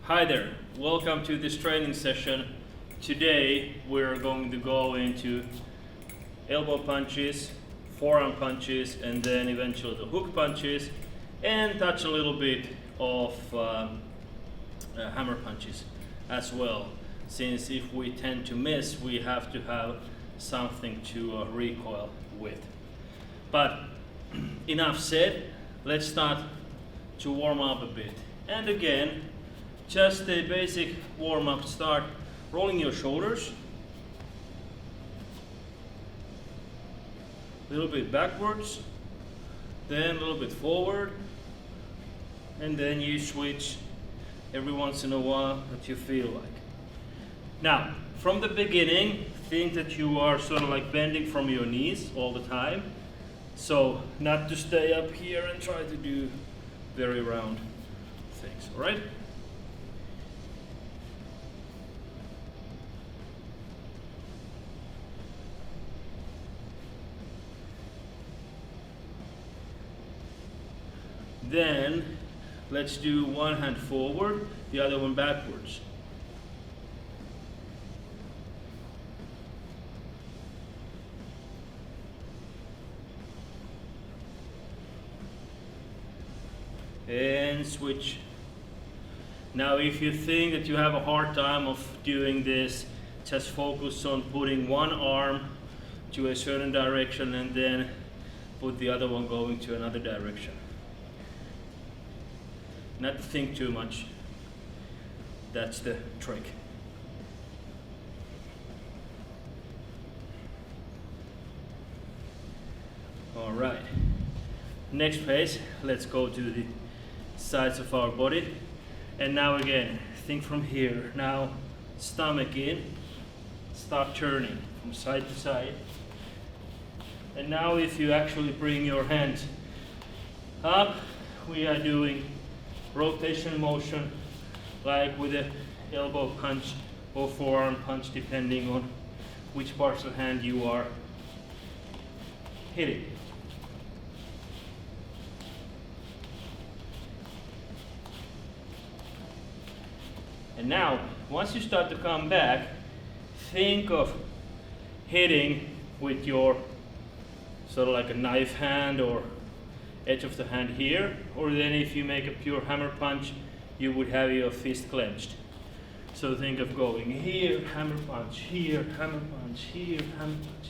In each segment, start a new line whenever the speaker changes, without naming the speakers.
Hi there, welcome to this training session. Today we're going to go into elbow punches, forearm punches, and then eventually the hook punches, and touch a little bit of hammer punches as well. Since if we tend to miss, we have to have something to recoil with. But enough said, let's start to warm up a bit. And again, just a basic warm up. Start rolling your shoulders a little bit backwards, then a little bit forward, and then you switch every once in a while that you feel like. Now, from the beginning, think that you are sort of like bending from your knees all the time. So not to stay up here and try to do very round things, all right? Then let's do one hand forward, the other one backwards. And switch. Now if you think that you have a hard time of doing this, just focus on putting one arm to a certain direction and then put the other one going to another direction. Not to think too much. That's the trick. All right. Next phase, let's go to the sides of our body. And now again, think from here. Now, stomach in, start turning from side to side. And now if you actually bring your hands up, we are doing rotation motion, like with an elbow punch or forearm punch, depending on which parts of the hand you are hitting. And now, once you start to come back, think of hitting with your sort of like a knife hand or edge of the hand here, or then if you make a pure hammer punch, you would have your fist clenched. So think of going here, hammer punch, here, hammer punch, here, hammer punch.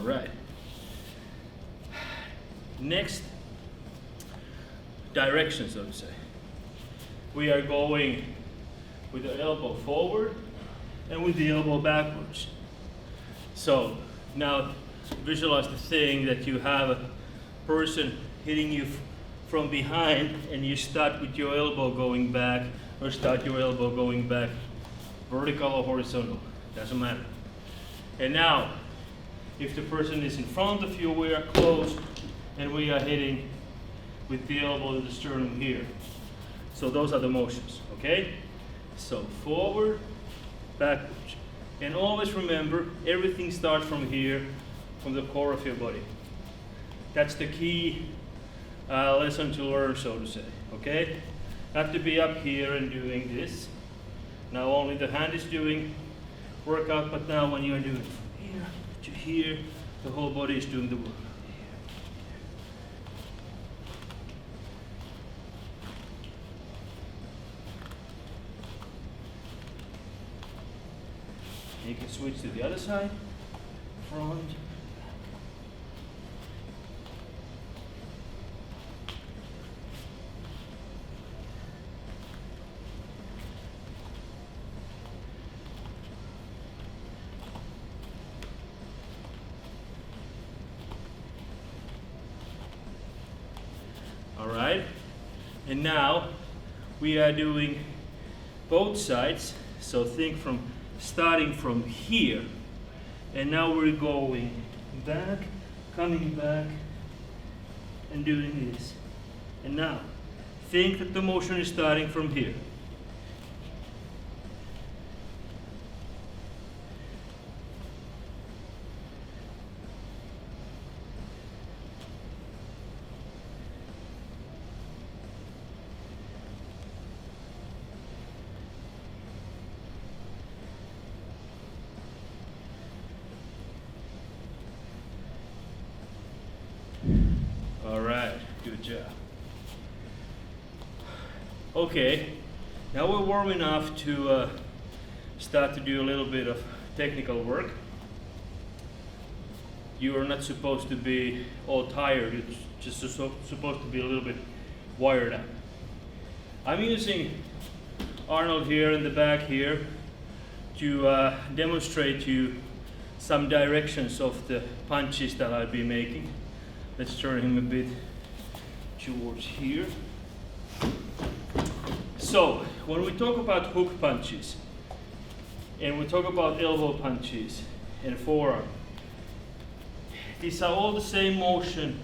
Right. Next direction, so to say. We are going with the elbow forward and with the elbow backwards. So now visualize the thing that you have a person hitting you from behind and you start with your elbow going back, or start your elbow going back vertical or horizontal, doesn't matter. And now if the person is in front of you, we are close and we are hitting with the elbow to the sternum here. So those are the motions, okay? So forward, backwards. And always remember, everything starts from here, from the core of your body. That's the key lesson to learn, so to say, okay? Not to be up here and doing this. Now only the hand is doing workout, but now when you're doing from here to here, the whole body is doing the work. You can switch to the other side, front. All right, and now we are doing both sides. So think from starting from here And now we're going back, coming back, and doing this. And now, think that the motion is starting from here. All right, good job. Okay, now we're warm enough to start to do a little bit of technical work. You are not supposed to be all tired, it's just supposed to be a little bit wired up. I'm using Arnold here in the back here to demonstrate to you some directions of the punches that I'll be making. Let's turn him a bit towards here. So, when we talk about hook punches, and we talk about elbow punches and forearm, these are all the same motion,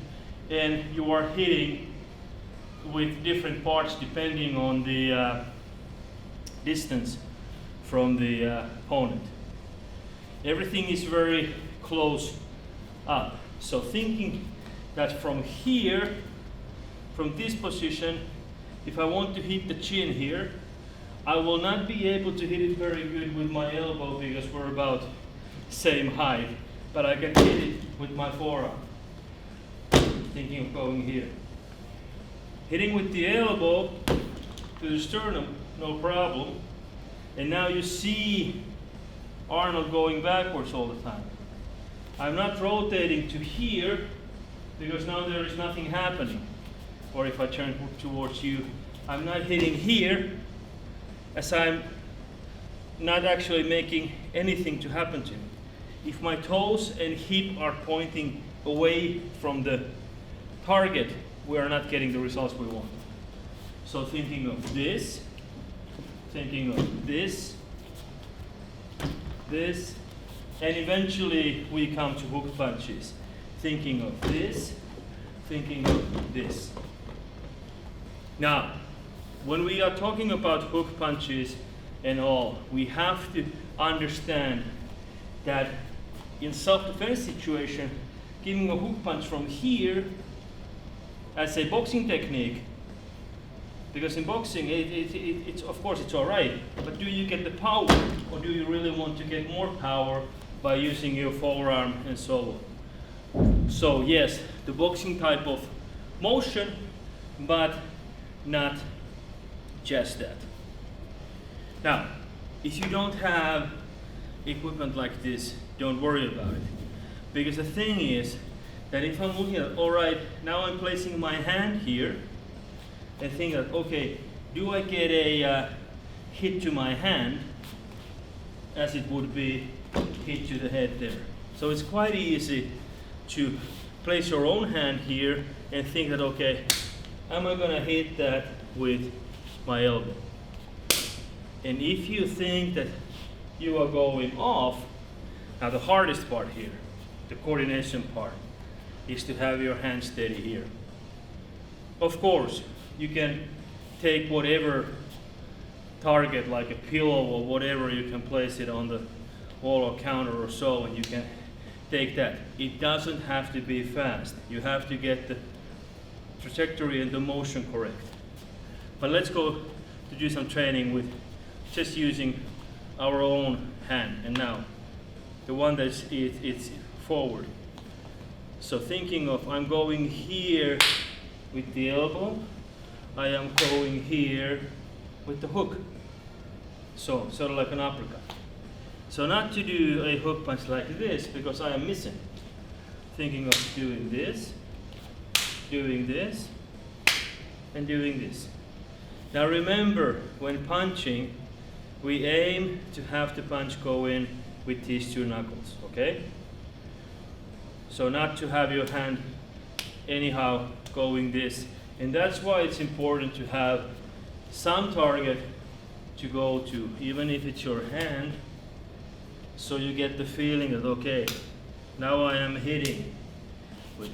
and you are hitting with different parts depending on the distance from the opponent. Everything is very close up. So thinking that from here, from this position, if I want to hit the chin here, I will not be able to hit it very good with my elbow because we're about same height, but I can hit it with my forearm. Thinking of going here. Hitting with the elbow to the sternum, no problem. And now you see Arnold going backwards all the time. I'm not rotating to here because now there is nothing happening. Or if I turn towards you, I'm not hitting here as I'm not actually making anything to happen to me. If my toes and hip are pointing away from the target, we are not getting the results we want. So thinking of this, thinking of this, this, and eventually we come to hook punches. Thinking of this, thinking of this. Now, when we are talking about hook punches and all, we have to understand that in self-defense situation, giving a hook punch from here as a boxing technique, because in boxing, it's of course it's all right, but do you get the power, or do you really want to get more power by using your forearm and so on? So yes, the boxing type of motion, but not just that. Now, if you don't have equipment like this, don't worry about it. Because the thing is that if I'm looking at, all right, now I'm placing my hand here, and think that, okay, do I get a hit to my hand as it would be hit to the head there? So it's quite easy to place your own hand here and think that, okay, am I gonna hit that with my elbow? And if you think that you are going off, now the hardest part here, the coordination part, is to have your hand steady here. Of course, you can take whatever target, like a pillow or whatever, you can place it on the wall or counter or so, and you can take that. It doesn't have to be fast. You have to get the trajectory and the motion correct. But let's go to do some training with just using our own hand. And now, the one that's it's forward. So thinking of, I'm going here with the elbow, I am going here with the hook. So, sort of like an uppercut. So not to do a hook punch like this, because I am missing. Thinking of doing this, and doing this. Now remember, when punching, we aim to have the punch go in with these two knuckles, okay? So not to have your hand anyhow going this. And that's why it's important to have some target to go to, even if it's your hand. So you get the feeling that, okay, now I am hitting with it.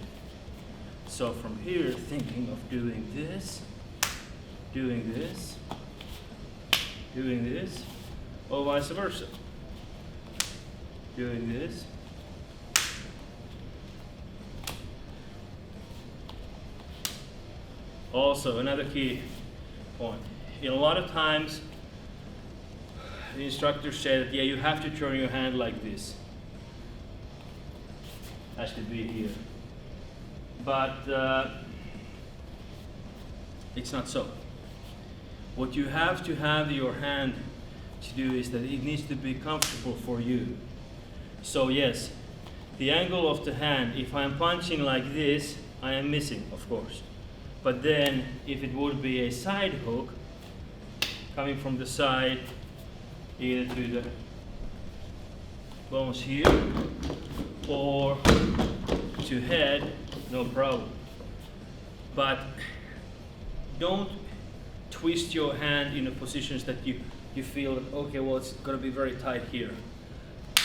So from here, thinking of doing this, doing this, doing this, or vice versa. Doing this. Also, another key point. In a lot of times, the instructors say that, yeah, you have to turn your hand like this. Has to be here. But it's not so. What you have to have your hand to do is that it needs to be comfortable for you. So yes, the angle of the hand, if I'm punching like this, I am missing, of course. But then, if it would be a side hook, coming from the side, either to the bones here, or to head, no problem. But don't twist your hand in a positions that you feel that, okay, well, it's going to be very tight here.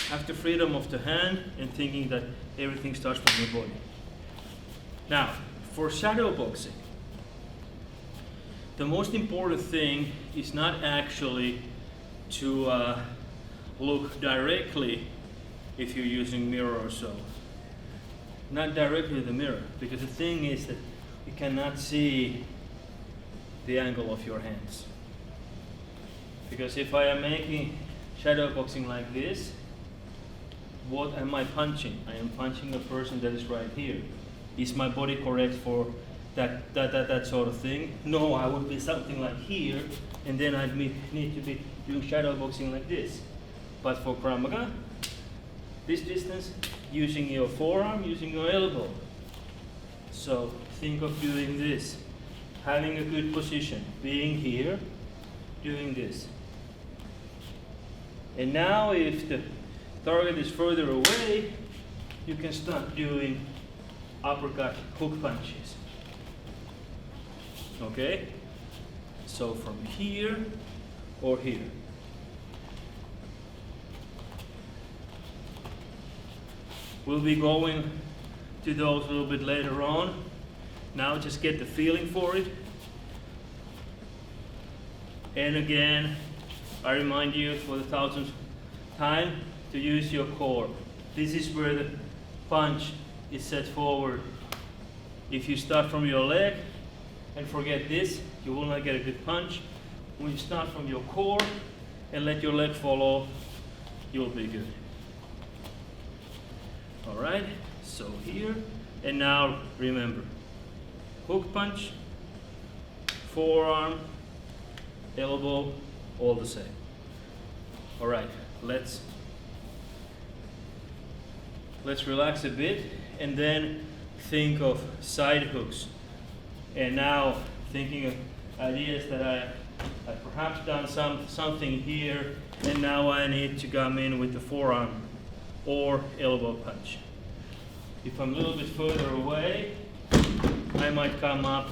Have the freedom of the hand and thinking that everything starts from your body. Now, for shadow boxing, the most important thing is not actually to look directly if you're using mirror or so. Not directly to the mirror, because the thing is that you cannot see the angle of your hands. Because if I am making shadow boxing like this, what am I punching? I am punching a person that is right here. Is my body correct for that sort of thing? No, I would be something like here, and then I'd need to be doing shadow boxing like this. But for Krav Maga, this distance, using your forearm, using your elbow. So think of doing this, having a good position, being here, doing this. And now if the target is further away, you can start doing uppercut hook punches. Okay? So from here or here. We'll be going to those a little bit later on. Now just get the feeling for it. And again, I remind you for the 1000th time to use your core. This is where the punch is set forward. If you start from your leg and forget this, you will not get a good punch. When you start from your core and let your leg fall off, you'll be good. All right, so here, and now remember, hook punch, forearm, elbow, all the same. All right, let's relax a bit and then think of side hooks. And now thinking of ideas that I perhaps done something here, and now I need to come in with the forearm or elbow punch. If I'm a little bit further away, I might come up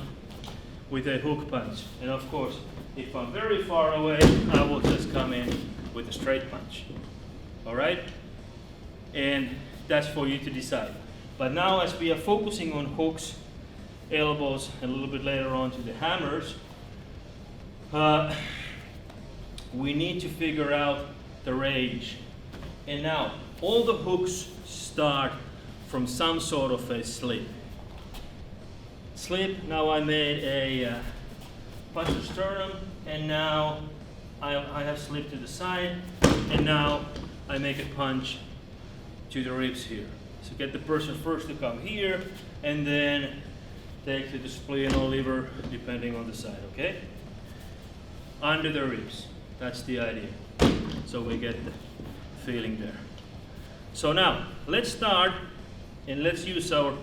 with a hook punch. And of course, if I'm very far away, I will just come in with a straight punch. All right? And that's for you to decide. But now as we are focusing on hooks, elbows, and a little bit later on to the hammers, we need to figure out the range. And now, all the hooks start from some sort of a slip. Slip, now I made a punch to sternum, and now I have slipped to the side, and now I make a punch to the ribs here. So get the person first to come here, and then take to the spleen or liver, depending on the side, okay? Under the ribs, that's the idea. So we get the feeling there. So now, let's start, and let's use our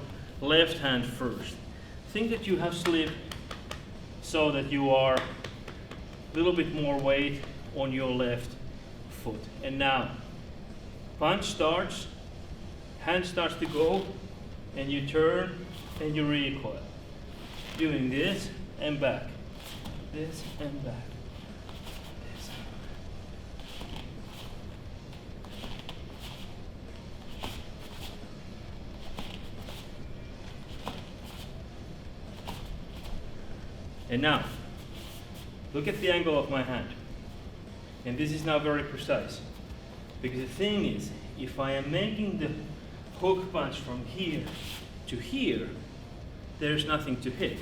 left hand first. Think that you have slipped so that you are a little bit more weight on your left foot. And now, punch starts, hand starts to go, and you turn and you recoil. Doing this and back, this and back. And now, look at the angle of my hand. And this is now very precise. Because the thing is, if I am making the hook punch from here to here, there's nothing to hit.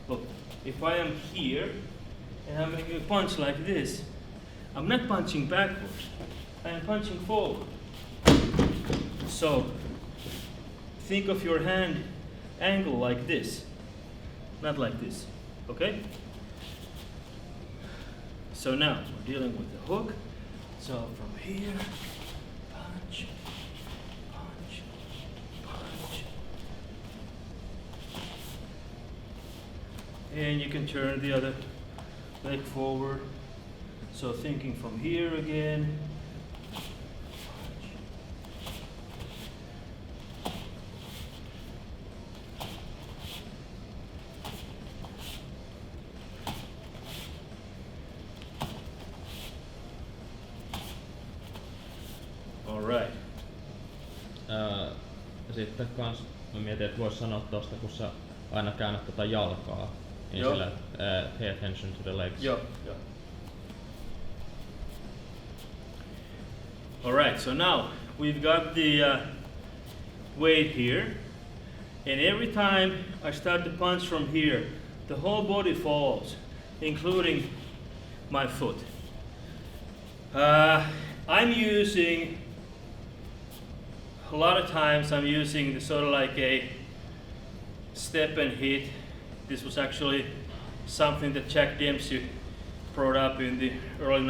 Look, if I am here and I'm making a punch like this, I'm not punching backwards, I am punching forward. So, think of your hand angle like this, not like this, okay? So now, we're dealing with the hook. So from here, punch, punch, punch. And you can turn the other leg forward. So thinking from here again. All right.
Sitten kans mä mietin, että vois sanoa tosta, kun sä aina käännät tota jalkaa, niin sillä pay attention to the legs.
Joo. All right, so now we've got the weight here, and every time I start to punch from here, the whole body falls, including my foot. I'm using, a lot of times I'm using the sort of like a step and hit. This was actually something that Jack Dempsey brought up in the early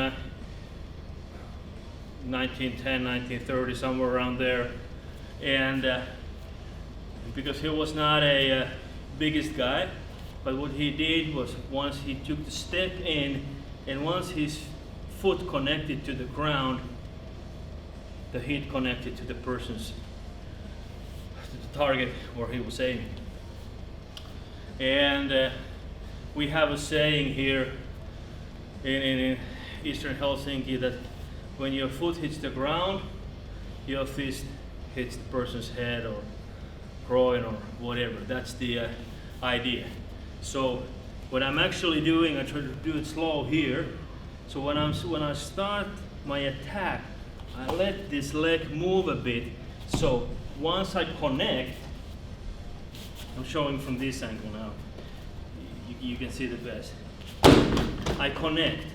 1910, 1930, somewhere around there. And because he was not a biggest guy, but what he did was once he took the step in, and once his foot connected to the ground, the hit connected to the person's, to the target where he was aiming. And we have a saying here in Eastern Helsinki that when your foot hits the ground, your fist hits the person's head or groin or whatever. That's the idea. So what I'm actually doing, I try to do it slow here. So when I start my attack, I let this leg move a bit. So once I connect, I'm showing from this angle now. You can see the best. I connect,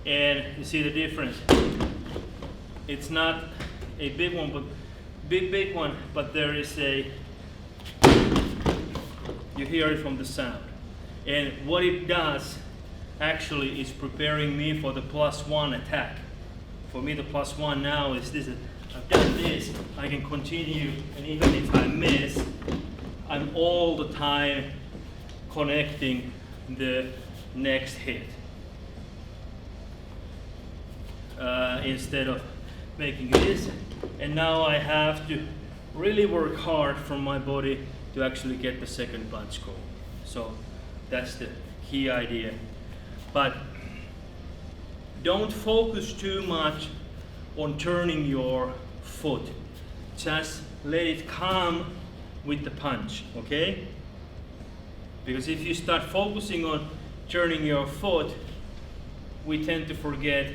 and you see the difference. It's not a big one, but big one, but there is a. You hear it from the sound, and what it does actually is preparing me for the +1 attack. For me, the +1 now is this. I've done this, I can continue, and even if I miss, I'm all the time connecting the next hit. Instead of making this, and now I have to really work hard from my body to actually get the second punch going. So that's the key idea. But don't focus too much on turning your foot. Just let it come with the punch, okay? Because if you start focusing on turning your foot, we tend to forget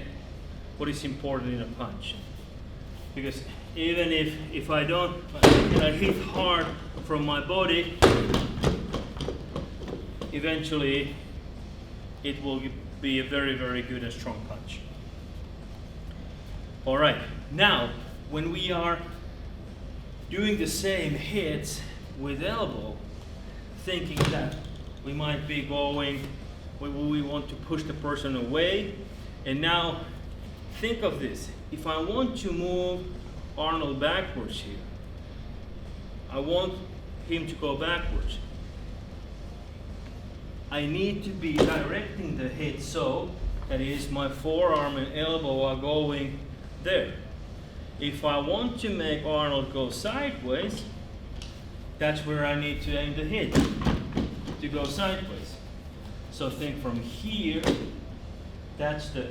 what is important in a punch. Because even if I don't, and I hit hard from my body, eventually it will be a very, very good and strong punch. All right, now when we are doing the same hits with elbow, thinking that we might be going, we want to push the person away, and now think of this. If I want to move Arnold backwards here, I want him to go backwards. I need to be directing the hit so that is my forearm and elbow are going there. If I want to make Arnold go sideways, that's where I need to aim the hit, to go sideways. So think from here, that's the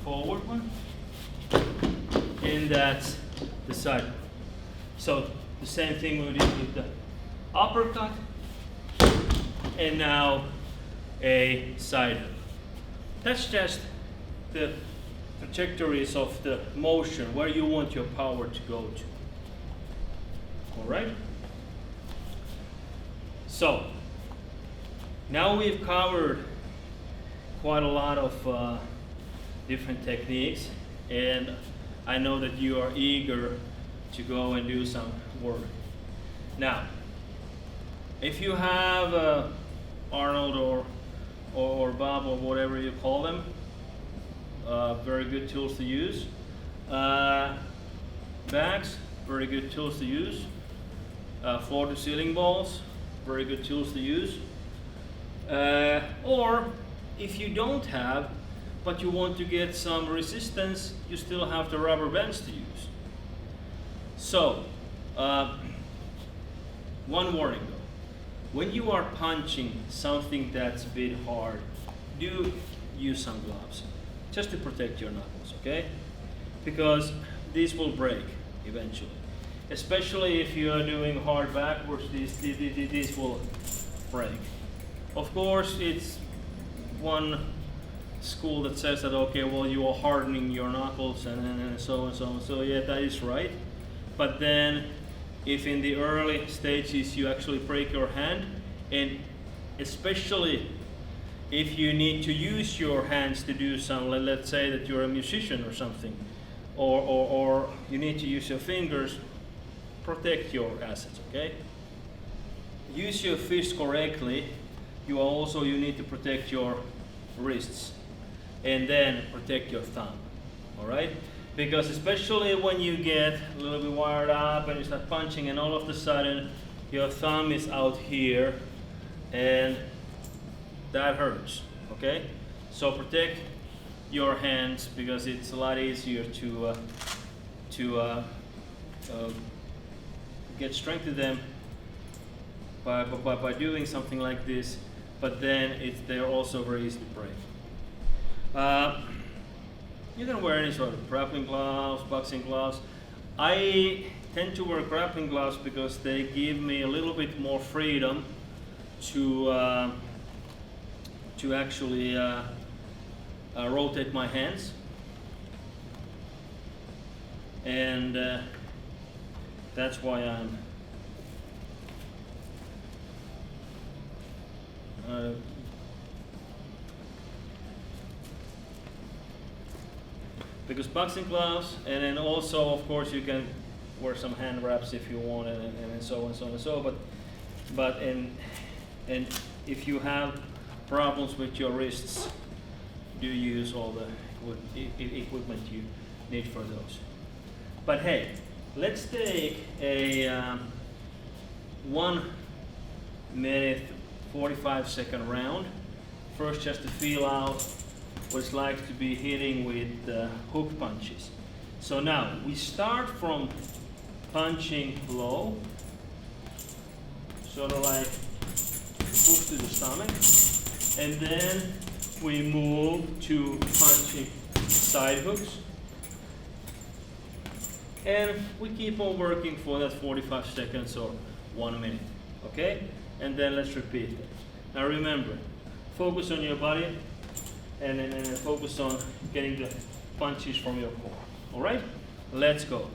forward one, and that's the side one. So the same thing we did with the uppercut. and now a side hook. That's just the trajectories of the motion, where you want your power to go to. All right? So, now we've covered quite a lot of different techniques, and I know that you are eager to go and do some work. Now, if you have Arnold or Bob or whatever you call them, very good tools to use. Bags, very good tools to use. Floor to ceiling balls, very good tools to use. Or if you don't have, but you want to get some resistance, you still have the rubber bands to use. So, one warning though. When you are punching something that's a bit hard, do use some gloves, just to protect your knuckles, okay? Because these will break eventually. Especially if you are doing hard backwards, these will break. Of course, it's one school that says that, okay, well, you are hardening your knuckles and so and so and so. Yeah, that is right. But then, if in the early stages you actually break your hand, and especially if you need to use your hands to do some, let's say that you're a musician or something, or you need to use your fingers, protect your assets, okay? Use your fist correctly. You need to protect your wrists, and then protect your thumb, all right? Because especially when you get a little bit wired up and you start punching, and all of a sudden your thumb is out here, and that hurts, okay? So protect your hands, because it's a lot easier to get strength to them by doing something like this, but then they're also very easy to break. You can wear any sort of grappling gloves, boxing gloves. I tend to wear grappling gloves because they give me a little bit more freedom to actually rotate my hands, and that's why I'm because boxing gloves, and then also, of course, you can wear some hand wraps if you want, and so and so and so. But if you have problems with your wrists, do use all the equipment you need for those. But hey, let's take a 1 minute 45-second round. First, just to feel out what it's like to be hitting with hook punches. So now, we start from punching low, sort of like hook to the stomach, and then we move to punching side hooks. And we keep on working for that 45 seconds or 1 minute, okay? And then let's repeat it. Now remember, focus on your body, and then focus on getting the punches from your core. All right? Let's go.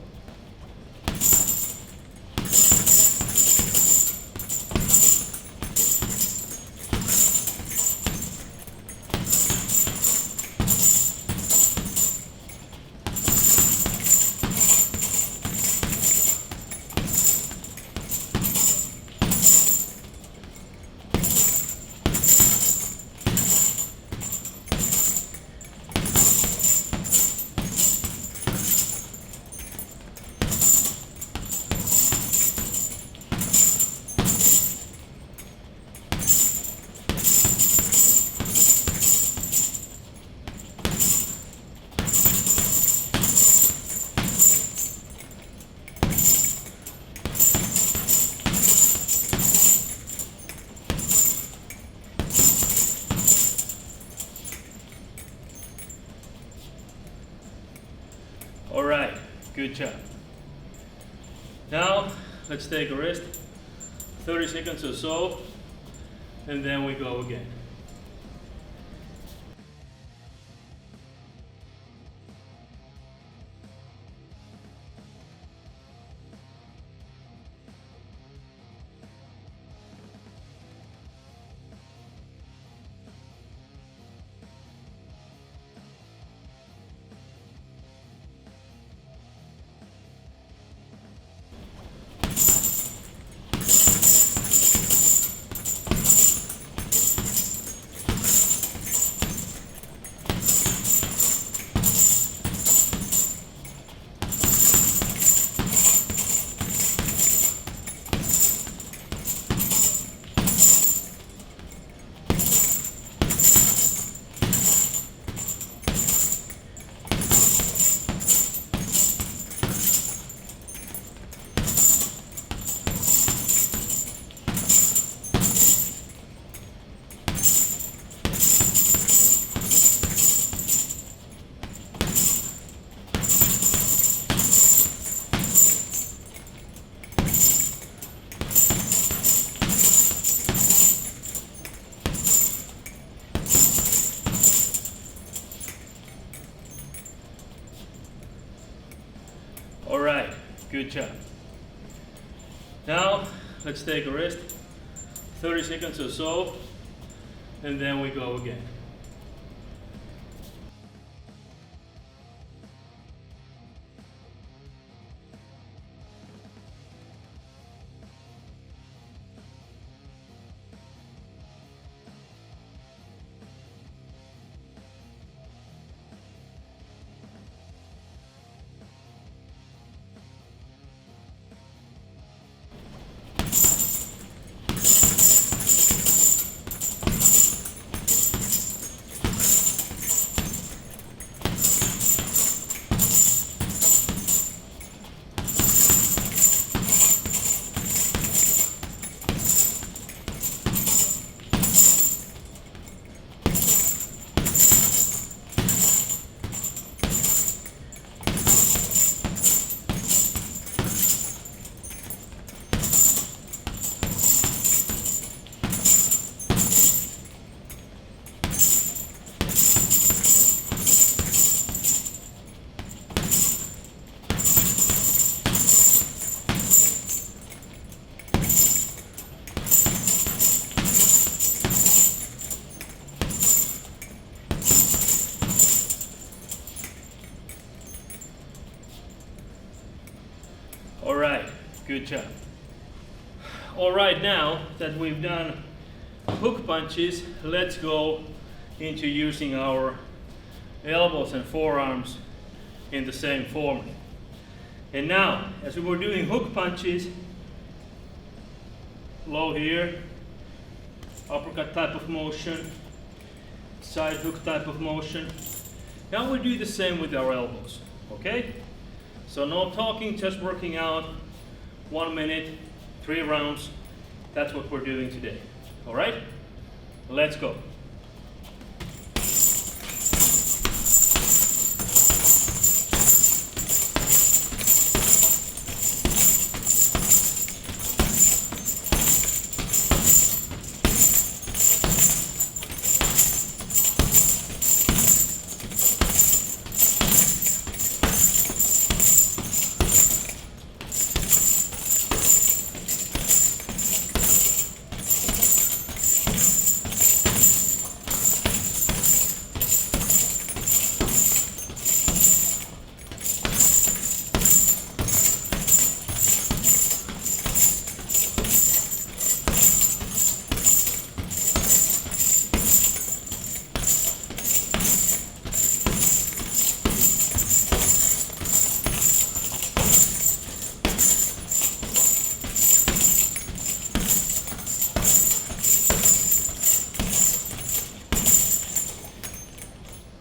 All right, good job. Now, let's take a rest, 30 seconds or so. and then we go again. All right, good job. Now let's take a rest, 30 seconds or so, and then we go again. All right, good job. All right, now that we've done hook punches, let's go into using our elbows and forearms in the same format. And now, as we were doing hook punches, low here, uppercut type of motion, side hook type of motion. Now we do the same with our elbows, okay? So no talking, just working out 1 minute, 3 rounds. That's what we're doing today, all right? Let's go.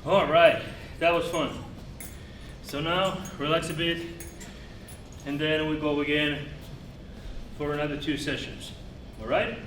All right, that was fun. So now relax a bit, and then we go again for another 2 sessions. All right?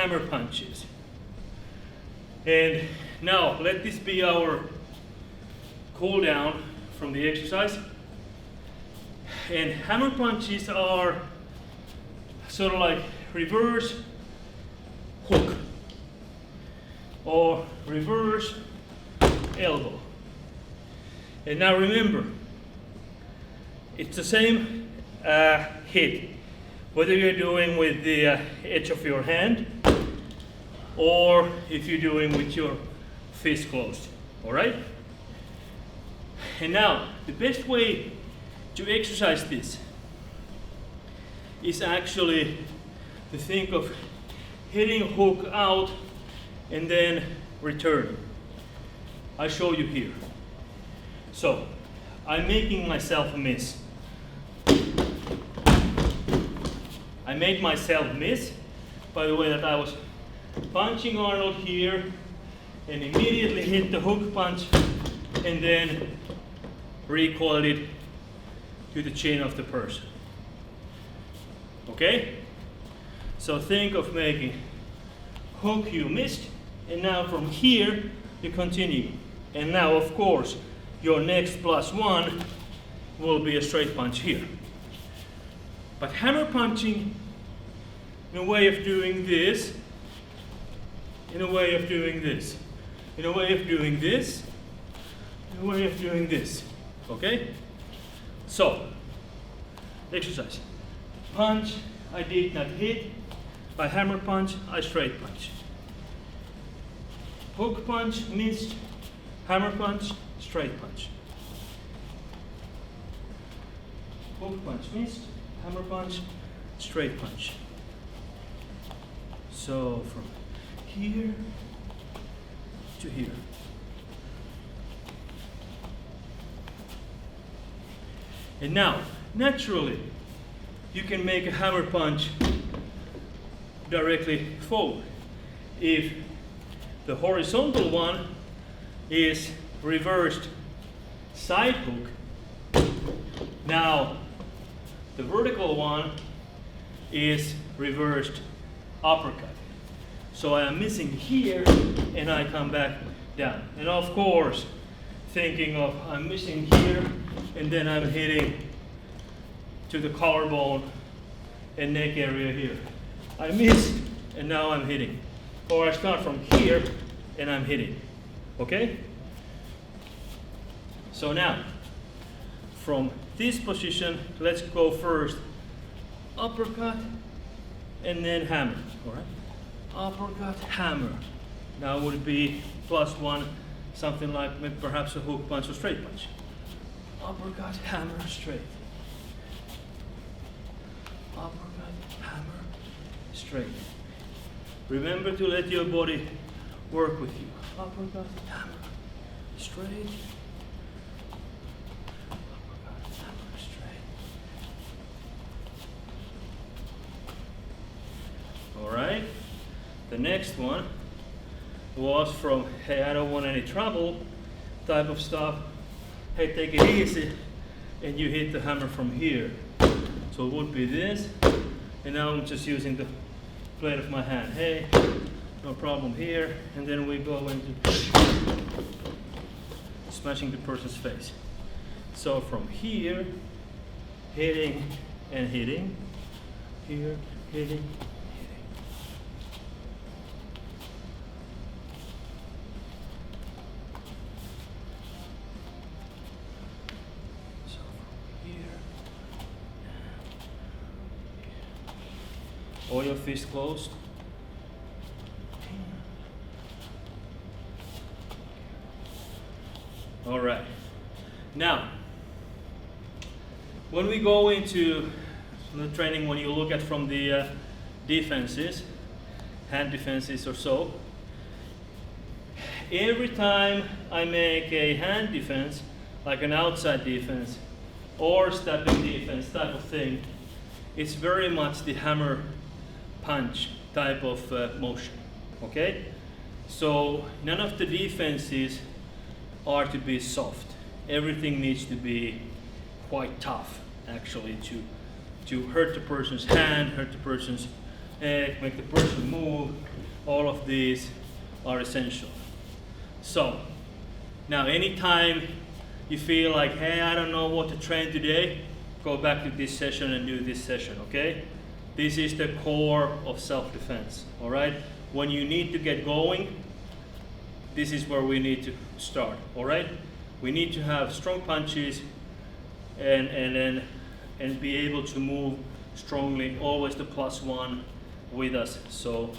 hammer punches. And now let this be our cool down from the exercise. And hammer punches are sort of like reverse hook or reverse elbow. And now remember, it's the same hit, whether you're doing with the edge of your hand or if you're doing with your fist closed, all right? And now, the best way to exercise this is actually to think of hitting hook out and then return. I show you here. So, I'm making myself miss. I made myself miss by the way that I was punching Arnold here and immediately hit the hook punch and then recoiled it to the chin of the person. Okay? So think of making hook you missed, and now from here you continue. And now of course your next +1 will be a straight punch here. But hammer punching, in a way of doing this, in a way of doing this, in a way of doing this, in a way of doing this. Okay? So, exercise. Punch, I did not hit. I hammer punch, I straight punch. Hook punch, missed. Hammer punch, straight punch. Hook punch, missed. Hammer punch, straight punch. So, from here to here. And now, naturally, you can make a hammer punch directly forward. If the horizontal one is reversed side hook, now the vertical one is reversed uppercut. So I am missing here and I come back down. And of course, thinking of I'm missing here and then I'm hitting to the collarbone and neck area here. I missed and now I'm hitting. Or I start from here and I'm hitting. Okay? So now, from this position, let's go first uppercut and then hammer. All right? Uppercut, hammer. Now would be +1, something like perhaps a hook punch or straight punch. Uppercut, hammer, straight. Uppercut, hammer, straight. Remember to let your body work with you. Uppercut, hammer, straight. Uppercut, hammer, straight. All right. The next one was from, hey, I don't want any trouble type of stuff. Hey, take it easy, and you hit the hammer from here. So it would be this, and now I'm just using the blade of my hand. Hey, no problem here, and then we go into smashing the person's face. So from here, hitting and hitting, here, hitting. All your fists closed. All right. Now, when we go into the training, when you look at from the defenses, hand defenses or so, every time I make a hand defense, like an outside defense or stepping defense type of thing, it's very much the hammer punch type of motion, okay? So none of the defenses are to be soft. Everything needs to be quite tough, actually, to hurt the person's hand, hurt the person's make the person move. All of these are essential. So, now anytime you feel like, hey, I don't know what to train today, go back to this session and do this session, okay? This is the core of self-defense, all right? When you need to get going, this is where we need to start, all right? We need to have strong punches and be able to move strongly, always the +1 with us, so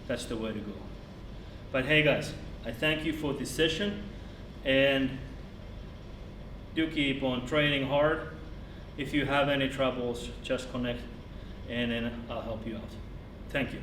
that's the way to go. But hey guys, I thank you for this session, and do keep on training hard. If you have any troubles, just connect and I'll help you out. Thank you.